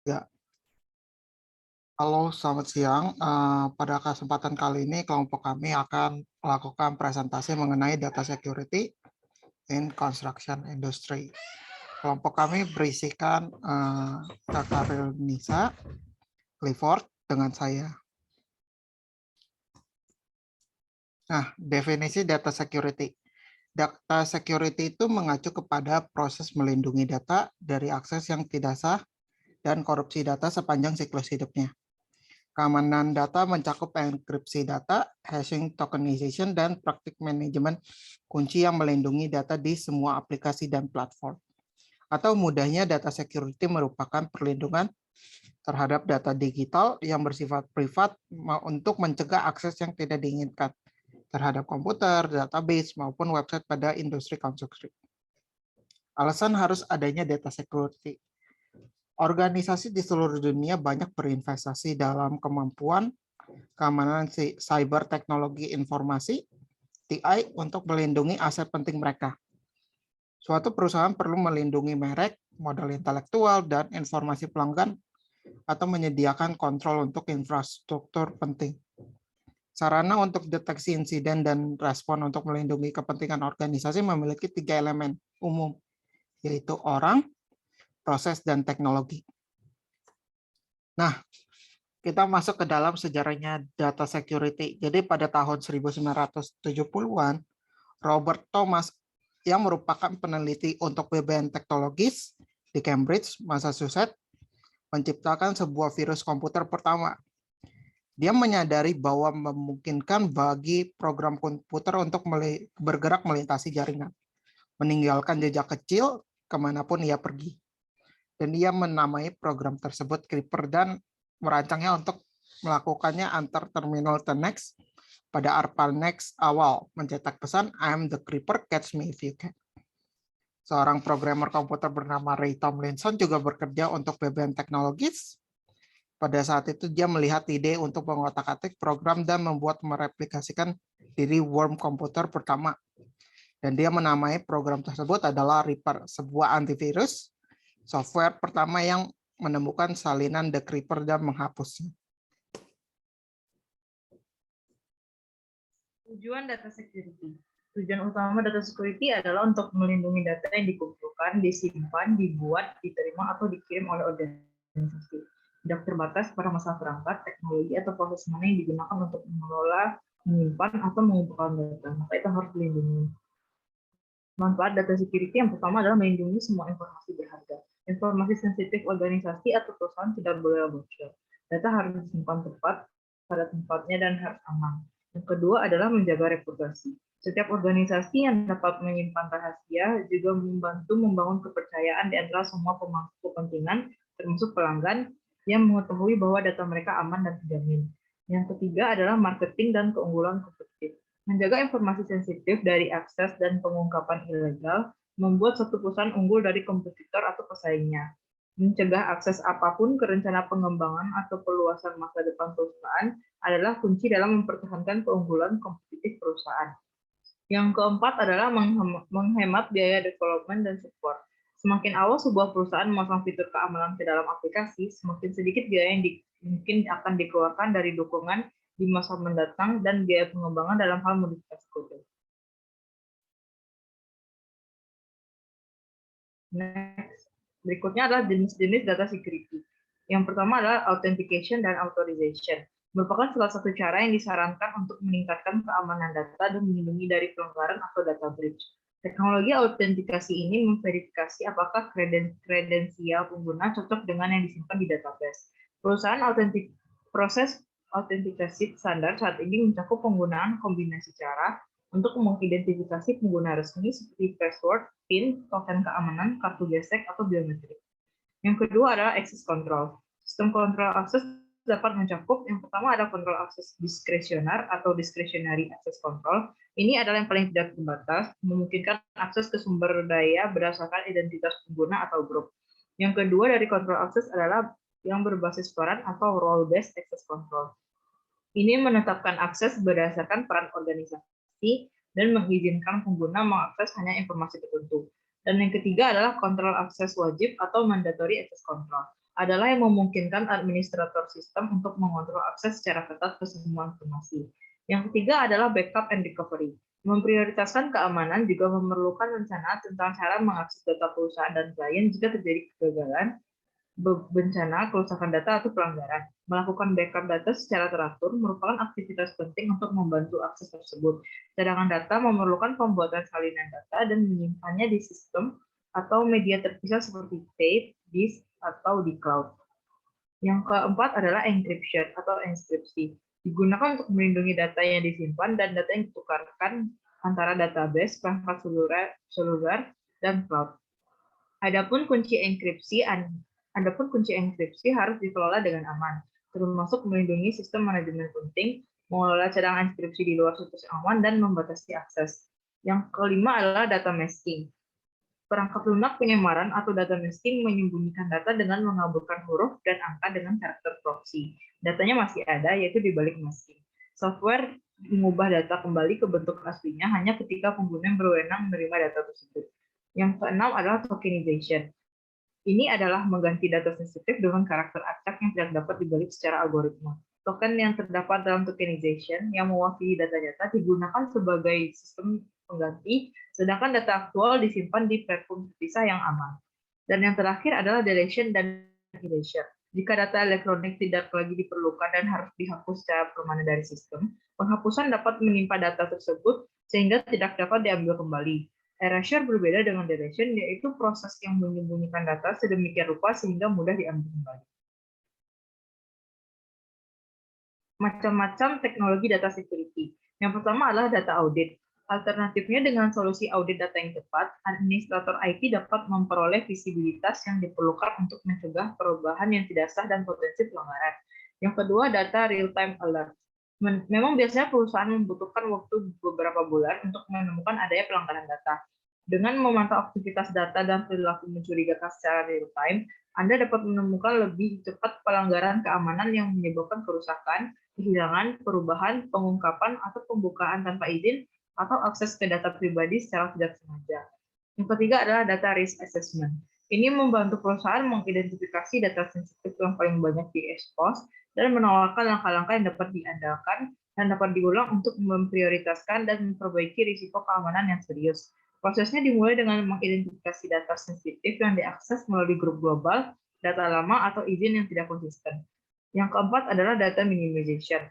Ya, halo, selamat siang. Pada kesempatan kali ini, kelompok kami akan melakukan presentasi mengenai data security in construction industry. Kelompok kami berisikan Kakak Nisa, Clifford, dengan saya. Nah, definisi data security. Data security itu mengacu kepada proses melindungi data dari akses yang tidak sah dan korupsi data sepanjang siklus hidupnya. Keamanan data mencakup enkripsi data, hashing, tokenization, dan praktik manajemen kunci yang melindungi data di semua aplikasi dan platform. Atau mudahnya, data security merupakan perlindungan terhadap data digital yang bersifat privat untuk mencegah akses yang tidak diinginkan terhadap komputer, database, maupun website pada industri konstruksi. Alasan harus adanya data security. Organisasi di seluruh dunia banyak berinvestasi dalam kemampuan keamanan cyber teknologi informasi (TI) untuk melindungi aset penting mereka. Suatu perusahaan perlu melindungi merek, modal intelektual, dan informasi pelanggan atau menyediakan kontrol untuk infrastruktur penting. Sarana untuk deteksi insiden dan respon untuk melindungi kepentingan organisasi memiliki 3 elemen umum, yaitu orang, proses, dan teknologi. Nah, kita masuk ke dalam sejarahnya data security. Jadi pada tahun 1970-an, Robert Thomas yang merupakan peneliti untuk BBN Technologies di Cambridge, Massachusetts, menciptakan sebuah virus komputer pertama. Dia menyadari bahwa memungkinkan bagi program komputer untuk bergerak melintasi jaringan, meninggalkan jejak kecil kemanapun ia pergi. Dan ia menamai program tersebut Creeper dan merancangnya untuk melakukannya antar terminal Tenex pada ARPANET awal, mencetak pesan "I'm the Creeper, catch me if you can". Seorang programmer komputer bernama Ray Tomlinson juga bekerja untuk BBN Technologies. Pada saat itu dia melihat ide untuk mengotak-atik program dan mereplikasikan diri worm komputer pertama. Dan dia menamai program tersebut adalah Reaper, sebuah antivirus software pertama yang menemukan salinan The Creeper dan menghapusnya. Tujuan data security. Tujuan utama data security adalah untuk melindungi data yang dikumpulkan, disimpan, dibuat, diterima, atau dikirim oleh organisasi. Tidak terbatas pada masa perangkat, teknologi, atau proses mana yang digunakan untuk mengelola, menyimpan, atau mengumpulkan data. Maka itu harus dilindungi. Manfaat data security yang pertama adalah melindungi semua informasi berharga. Informasi sensitif organisasi atau perusahaan tidak boleh bocor. Data harus disimpan tepat pada tempatnya dan harus aman. Yang kedua adalah menjaga reputasi. Setiap organisasi yang dapat menyimpan rahasia juga membantu membangun kepercayaan di antara semua pemangku kepentingan, termasuk pelanggan, yang mengetahui bahwa data mereka aman dan terjamin. Yang ketiga adalah marketing dan keunggulan kompetitif. Menjaga informasi sensitif dari akses dan pengungkapan ilegal membuat suatu perusahaan unggul dari kompetitor atau pesaingnya. Mencegah akses apapun ke rencana pengembangan atau perluasan masa depan perusahaan adalah kunci dalam mempertahankan keunggulan kompetitif perusahaan. Yang keempat adalah menghemat biaya development dan support. Semakin awal sebuah perusahaan memasang fitur keamanan ke dalam aplikasi, semakin sedikit biaya yang mungkin akan dikeluarkan dari dukungan di masa mendatang dan biaya pengembangan dalam hal modifikasi kode. Next. Berikutnya adalah jenis-jenis data security. Yang pertama adalah authentication dan authorization. Merupakan salah satu cara yang disarankan untuk meningkatkan keamanan data dan melindungi dari pelanggaran atau data breach. Teknologi autentikasi ini memverifikasi apakah kredensial pengguna cocok dengan yang disimpan di database. Proses autentikasi standar saat ini mencakup penggunaan kombinasi cara untuk mengidentifikasi pengguna resmi seperti password, PIN, token keamanan, kartu gesek, atau biometrik. Yang kedua adalah access control. Sistem kontrol akses dapat mencakup, yang pertama ada kontrol akses diskresioner atau discretionary access control. Ini adalah yang paling tidak terbatas, memungkinkan akses ke sumber daya berdasarkan identitas pengguna atau grup. Yang kedua dari kontrol akses adalah yang berbasis peran atau role-based access control. Ini menetapkan akses berdasarkan peran organisasi dan mengizinkan pengguna mengakses hanya informasi tertentu. Dan yang ketiga adalah kontrol akses wajib atau mandatory access control. adalah yang memungkinkan administrator sistem untuk mengontrol akses secara ketat ke semua informasi. Yang ketiga adalah backup and recovery. Memprioritaskan keamanan juga memerlukan rencana tentang cara mengakses data perusahaan dan klien jika terjadi kegagalan, bencana, kerusakan data, atau pelanggaran. Melakukan backup data secara teratur merupakan aktivitas penting untuk membantu akses tersebut. Cadangan data memerlukan pembuatan salinan data dan menyimpannya di sistem atau media terpisah seperti tape, disk, atau di cloud. Yang keempat adalah encryption atau enkripsi. Digunakan untuk melindungi data yang disimpan dan data yang ditukarkan antara database, perangkat seluler, dan cloud. Adapun kunci enkripsi harus dikelola dengan aman, termasuk melindungi sistem manajemen penting, mengelola cadangan enkripsi di luar situs aman, dan membatasi akses. Yang kelima adalah data masking. Perangkat lunak penyamaran atau data masking menyembunyikan data dengan mengaburkan huruf dan angka dengan karakter proxy. Datanya masih ada, yaitu di balik masking. Software mengubah data kembali ke bentuk aslinya hanya ketika pengguna berwenang menerima data tersebut. Yang keenam adalah tokenization. Ini adalah mengganti data sensitif dengan karakter acak yang tidak dapat dibalik secara algoritma. Token yang terdapat dalam tokenization yang mewakili data-data digunakan sebagai sistem pengganti, sedangkan data aktual disimpan di platform terpisah yang aman. Dan yang terakhir adalah deletion dan erasure. Jika data elektronik tidak lagi diperlukan dan harus dihapus secara permanen dari sistem, penghapusan dapat menimpa data tersebut sehingga tidak dapat diambil kembali. Erasure berbeda dengan deletion, yaitu proses yang menyembunyikan data sedemikian rupa sehingga mudah diambil kembali. Macam-macam teknologi data security. Yang pertama adalah data audit. Alternatifnya dengan solusi audit data yang tepat, administrator IT dapat memperoleh visibilitas yang diperlukan untuk mencegah perubahan yang tidak sah dan potensi pelanggaran. Yang kedua, data real-time alert. Memang biasanya perusahaan membutuhkan waktu beberapa bulan untuk menemukan adanya pelanggaran data. Dengan memantau aktivitas data dan perilaku mencurigakan secara real-time, Anda dapat menemukan lebih cepat pelanggaran keamanan yang menyebabkan kerusakan, kehilangan, perubahan, pengungkapan, atau pembukaan tanpa izin, atau akses ke data pribadi secara tidak sengaja. Yang ketiga adalah data risk assessment. Ini membantu perusahaan mengidentifikasi data sensitif yang paling banyak diekspos dan menawarkan langkah-langkah yang dapat diandalkan dan dapat diulang untuk memprioritaskan dan memperbaiki risiko keamanan yang serius. Prosesnya dimulai dengan mengidentifikasi data sensitif yang diakses melalui grup global, data lama, atau izin yang tidak konsisten. Yang keempat adalah data minimization.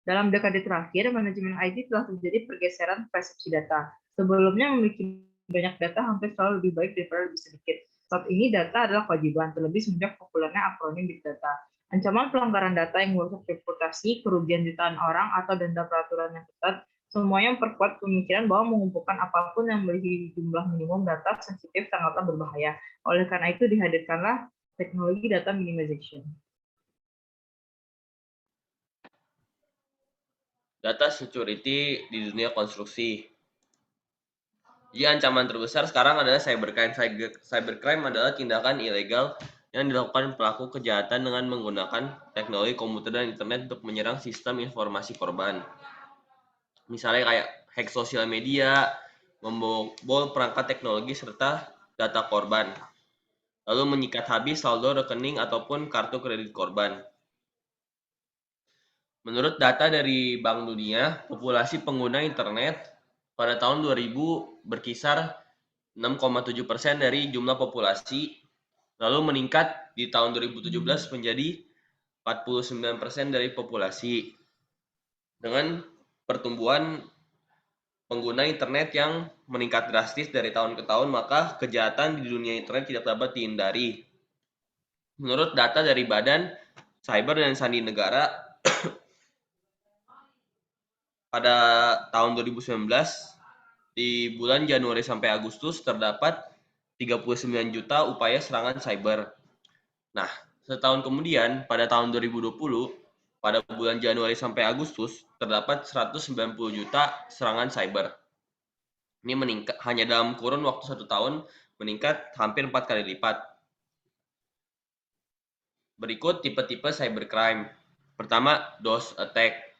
Dalam dekade terakhir, manajemen IT telah terjadi pergeseran persepsi data. Sebelumnya memiliki banyak data hampir selalu lebih baik daripada lebih sedikit. Saat ini data adalah kewajiban, terlebih semenjak populernya akronim Big Data. Ancaman pelanggaran data yang merusak reputasi, kerugian jutaan orang, atau denda peraturan yang ketat, semuanya memperkuat pemikiran bahwa mengumpulkan apapun yang memiliki jumlah minimum data sensitif sangatlah berbahaya. Oleh karena itu dihadirkanlah teknologi data minimization. Data security di dunia konstruksi. Jadi ancaman terbesar sekarang adalah cybercrime. Cybercrime adalah tindakan ilegal yang dilakukan pelaku kejahatan dengan menggunakan teknologi komputer dan internet untuk menyerang sistem informasi korban. Misalnya kayak hack sosial media, membobol perangkat teknologi serta data korban, lalu menyikat habis saldo rekening ataupun kartu kredit korban. Menurut data dari Bank Dunia, populasi pengguna internet pada tahun 2000 berkisar 6,7% dari jumlah populasi, lalu meningkat di tahun 2017 menjadi 49% dari populasi. Dengan pertumbuhan pengguna internet yang meningkat drastis dari tahun ke tahun, maka kejahatan di dunia internet tidak dapat dihindari. Menurut data dari Badan Cyber dan Sandi Negara, pada tahun 2019, di bulan Januari sampai Agustus terdapat 39 juta upaya serangan cyber. Nah, setahun kemudian, pada tahun 2020, pada bulan Januari sampai Agustus, terdapat 190 juta serangan cyber. Ini meningkat hanya dalam kurun waktu 1 tahun, meningkat hampir 4 kali lipat. Berikut tipe-tipe cybercrime. Pertama, DOS attack.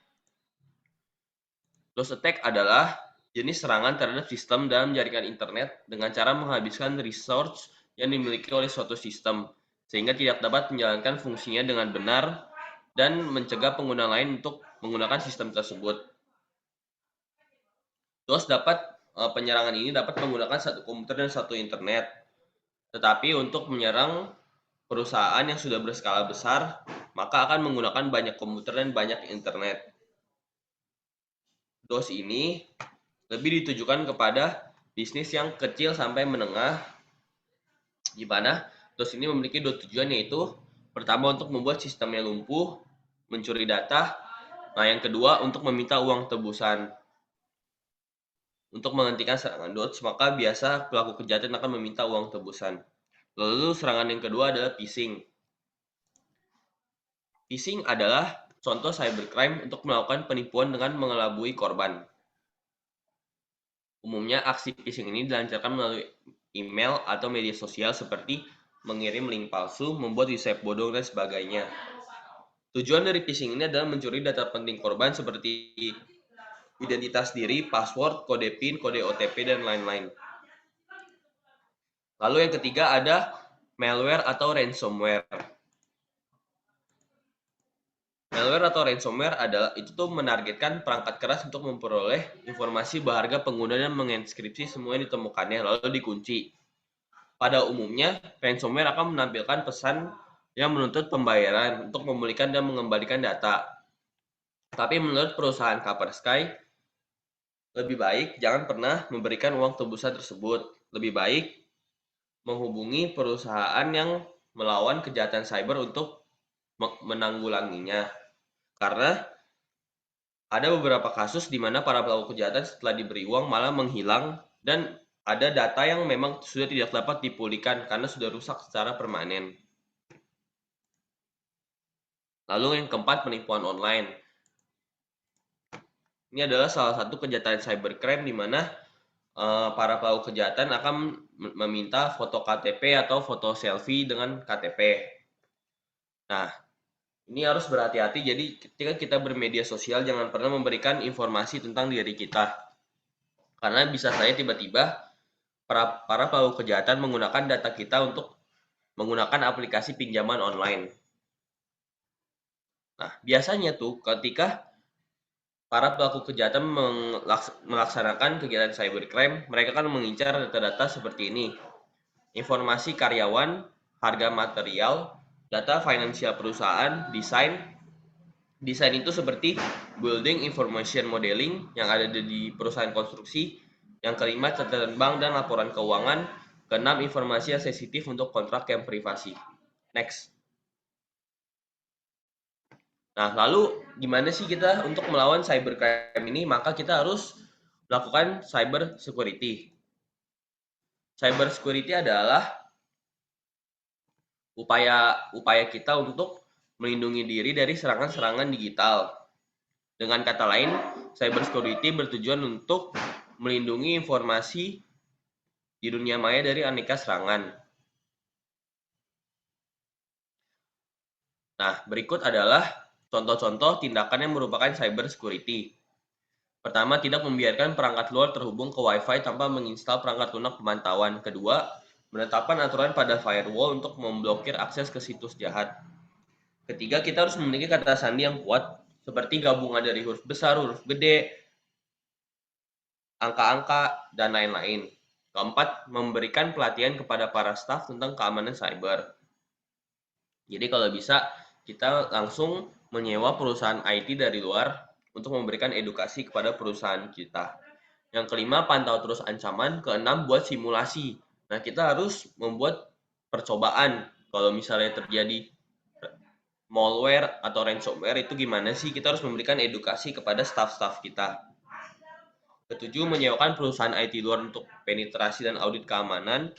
DOS attack adalah jenis serangan terhadap sistem dalam jaringan internet dengan cara menghabiskan resource yang dimiliki oleh suatu sistem. sehingga tidak dapat menjalankan fungsinya dengan benar dan mencegah pengguna lain untuk menggunakan sistem tersebut. Penyerangan ini dapat menggunakan satu komputer dan satu internet. Tetapi untuk menyerang perusahaan yang sudah berskala besar, maka akan menggunakan banyak komputer dan banyak internet. DOS ini lebih ditujukan kepada bisnis yang kecil sampai menengah, di mana DOS ini memiliki dua tujuan, yaitu pertama untuk membuat sistemnya lumpuh, mencuri data. Nah, yang kedua untuk meminta uang tebusan. Untuk menghentikan serangan DOS, maka biasa pelaku kejahatan akan meminta uang tebusan. Lalu serangan yang kedua adalah phishing. Phishing adalah contoh cybercrime untuk melakukan penipuan dengan mengelabui korban. Umumnya aksi phishing ini dilancarkan melalui email atau media sosial seperti mengirim link palsu, membuat website bodong, dan sebagainya. Tujuan dari phishing ini adalah mencuri data penting korban seperti identitas diri, password, kode PIN, kode OTP, dan lain-lain. Lalu yang ketiga ada malware atau ransomware. Malware atau ransomware itu menargetkan perangkat keras untuk memperoleh informasi berharga pengguna dan menginskripsi semua yang ditemukannya, lalu dikunci. Pada umumnya, ransomware akan menampilkan pesan yang menuntut pembayaran untuk memulihkan dan mengembalikan data. Tapi menurut perusahaan Kaspersky, lebih baik jangan pernah memberikan uang tebusan tersebut. Lebih baik menghubungi perusahaan yang melawan kejahatan cyber untuk menanggulanginya. Karena ada beberapa kasus di mana para pelaku kejahatan setelah diberi uang malah menghilang, dan ada data yang memang sudah tidak dapat dipulihkan karena sudah rusak secara permanen. Lalu yang keempat, penipuan online. Ini adalah salah satu kejahatan cybercrime di mana para pelaku kejahatan akan meminta foto KTP atau foto selfie dengan KTP. Nah, ini harus berhati-hati. Jadi ketika kita bermedia sosial, jangan pernah memberikan informasi tentang diri kita. Karena bisa saja tiba-tiba para pelaku kejahatan menggunakan data kita untuk menggunakan aplikasi pinjaman online. Nah, biasanya tuh ketika para pelaku kejahatan melaksanakan kegiatan cybercrime, mereka kan mengincar data-data seperti ini. Informasi karyawan, harga material, data finansial perusahaan, desain. Desain itu seperti building information modeling yang ada di perusahaan konstruksi. Yang kelima, catatan bank dan laporan keuangan. Keenam, informasi yang sensitif untuk kontrak yang privasi. Next. Nah, lalu gimana sih kita untuk melawan cybercrime ini? Maka kita harus melakukan cyber security. Cyber security adalah upaya kita untuk melindungi diri dari serangan-serangan digital. Dengan kata lain, cyber security bertujuan untuk melindungi informasi di dunia maya dari aneka serangan. Nah, berikut adalah contoh-contoh tindakan yang merupakan cyber security. Pertama, tidak membiarkan perangkat luar terhubung ke Wi-Fi tanpa menginstal perangkat lunak pemantauan. Kedua, menetapkan aturan pada firewall untuk memblokir akses ke situs jahat. Ketiga, kita harus memiliki kata sandi yang kuat, seperti gabungan dari huruf besar, huruf gede, angka-angka, dan lain-lain. Keempat, memberikan pelatihan kepada para staf tentang keamanan cyber. Jadi kalau bisa, kita langsung menyewa perusahaan IT dari luar untuk memberikan edukasi kepada perusahaan kita. Yang kelima, pantau terus ancaman. Keenam, buat simulasi. Nah, kita harus membuat percobaan. Kalau misalnya terjadi malware atau ransomware, itu gimana sih? Kita harus memberikan edukasi kepada staf-staf kita. Ketujuh, menyewakan perusahaan IT luar untuk penetrasi dan audit keamanan.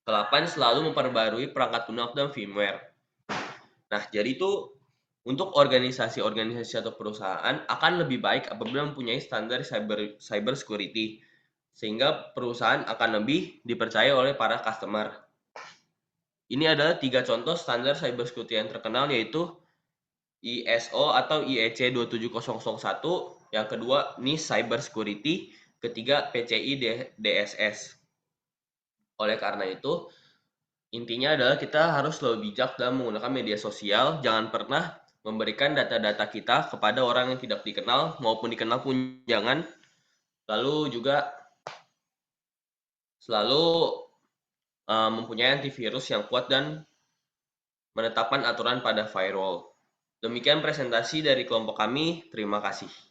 Kedelapan, selalu memperbarui perangkat lunak dan firmware. Nah, jadi itu untuk organisasi-organisasi atau perusahaan akan lebih baik apabila mempunyai standar cyber security, sehingga perusahaan akan lebih dipercaya oleh para customer. Ini adalah 3 contoh standar cyber security yang terkenal, yaitu ISO atau IEC 27001, yang kedua NIST Cyber Security, ketiga PCI DSS. Oleh karena itu, Intinya adalah kita harus selalu bijak dalam menggunakan media sosial. Jangan pernah memberikan data-data kita kepada orang yang tidak dikenal maupun dikenal pun jangan. Lalu juga selalu mempunyai antivirus yang kuat dan menetapkan aturan pada firewall. Demikian presentasi dari kelompok kami. Terima kasih.